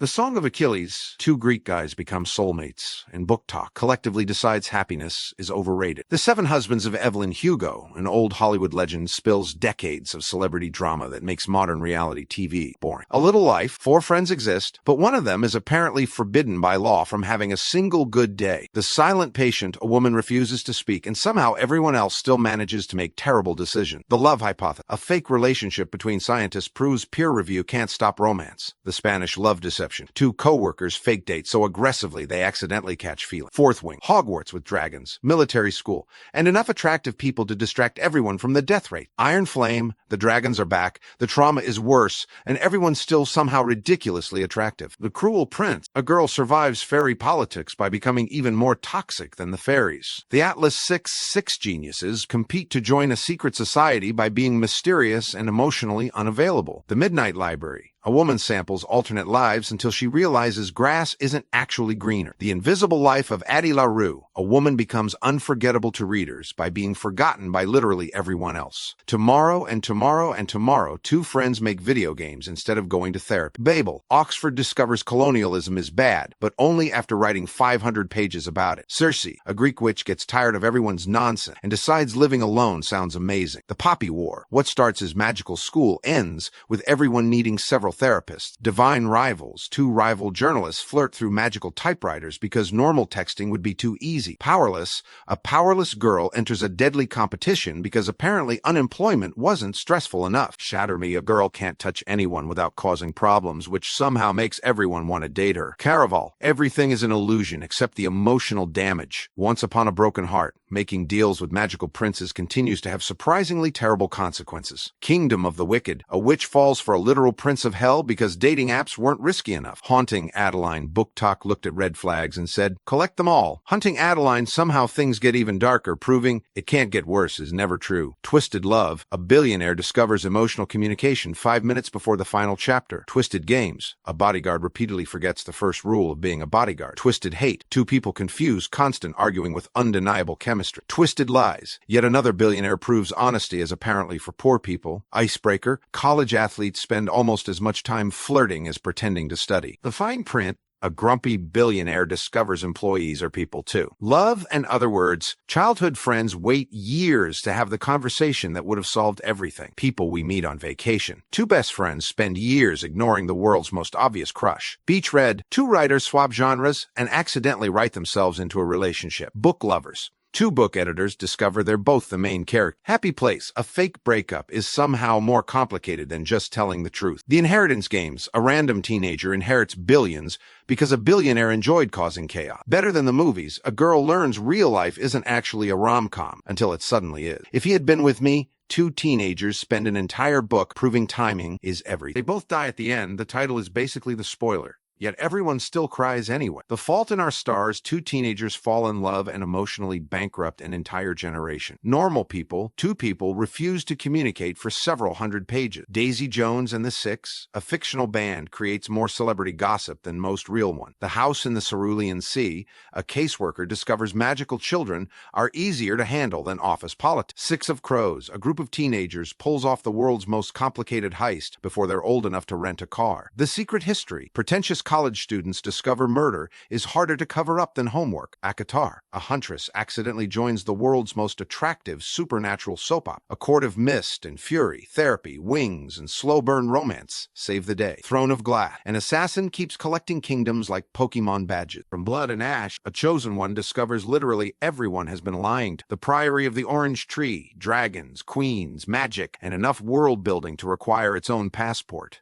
The Song of Achilles, two Greek guys become soulmates, and Book Talk collectively decides happiness is overrated. The Seven Husbands of Evelyn Hugo, an old Hollywood legend, spills decades of celebrity drama that makes modern reality TV boring. A Little Life, four friends exist, but one of them is apparently forbidden by law from having a single good day. The Silent Patient, a woman refuses to speak, and somehow everyone else still manages to make terrible decisions. The Love Hypothesis, a fake relationship between scientists proves peer review can't stop romance. The Spanish Love Deception, two co-workers fake date so aggressively they accidentally catch feelings. Fourth Wing, Hogwarts with dragons, military school, and enough attractive people to distract everyone from the death rate. Iron Flame, the dragons are back, the trauma is worse, and everyone's still somehow ridiculously attractive. The Cruel Prince, a girl survives fairy politics by becoming even more toxic than the fairies. The Atlas Six geniuses compete to join a secret society by being mysterious and emotionally unavailable. The Midnight Library, a woman samples alternate lives until she realizes grass isn't actually greener. The Invisible Life of Addie LaRue, a woman becomes unforgettable to readers by being forgotten by literally everyone else. Tomorrow and Tomorrow and Tomorrow, two friends make video games instead of going to therapy. Babel, Oxford discovers colonialism is bad, but only after writing 500 pages about it. Circe, a Greek witch, gets tired of everyone's nonsense and decides living alone sounds amazing. The Poppy War, what starts as magical school ends with everyone needing several therapists. Divine Rivals, two rival journalists flirt through magical typewriters because normal texting would be too easy. Powerless, a powerless girl enters a deadly competition because apparently unemployment wasn't stressful enough. Shatter Me, a girl can't touch anyone without causing problems, which somehow makes everyone want to date her. Caraval, everything is an illusion except the emotional damage. Once Upon a Broken Heart, making deals with magical princes continues to have surprisingly terrible consequences. Kingdom of the Wicked, a witch falls for a literal prince of hell because dating apps weren't risky enough. Haunting Adeline, Book Talk looked at red flags and said, collect them all. Hunting Adeline, somehow things get even darker, proving it can't get worse is never true. Twisted Love, a billionaire discovers emotional communication 5 minutes before the final chapter. Twisted Games, a bodyguard repeatedly forgets the first rule of being a bodyguard. Twisted Hate, two people confused, constant arguing with undeniable chemistry. Twisted Lies, yet another billionaire proves honesty is apparently for poor people. Icebreaker, college athletes spend almost as much time flirting as pretending to study. The Fine Print, a grumpy billionaire discovers employees are people too. Love and Other Words, childhood friends wait years to have the conversation that would have solved everything. People we meet on vacation. Two best friends spend years ignoring the world's most obvious crush. Beach Red, two writers swap genres and accidentally write themselves into a relationship. Book Lovers, two book editors discover they're both the main character. Happy Place, a fake breakup is somehow more complicated than just telling the truth. The Inheritance Games, a random teenager inherits billions because a billionaire enjoyed causing chaos. Better Than the Movies, a girl learns real life isn't actually a rom-com until it suddenly is. If He Had Been With Me, two teenagers spend an entire book proving timing is everything. They both die at the end. The title is basically the spoiler. Yet everyone still cries anyway. The Fault in Our Stars, two teenagers fall in love and emotionally bankrupt an entire generation. Normal People, two people refuse to communicate for several hundred pages. Daisy Jones and the Six, a fictional band, creates more celebrity gossip than most real one. The House in the Cerulean Sea, a caseworker discovers magical children are easier to handle than office politics. Six of Crows, a group of teenagers pulls off the world's most complicated heist before they're old enough to rent a car. The Secret History, pretentious college students discover murder is harder to cover up than homework. ACOTAR, a huntress accidentally joins the world's most attractive supernatural soap opera. A Court of Mist and Fury, Therapy, Wings, and Slow Burn Romance save the day. Throne of Glass, an assassin keeps collecting kingdoms like Pokemon badges. From Blood and Ash, a chosen one discovers literally everyone has been lying to. The Priory of the Orange Tree, dragons, queens, magic, and enough world building to require its own passport.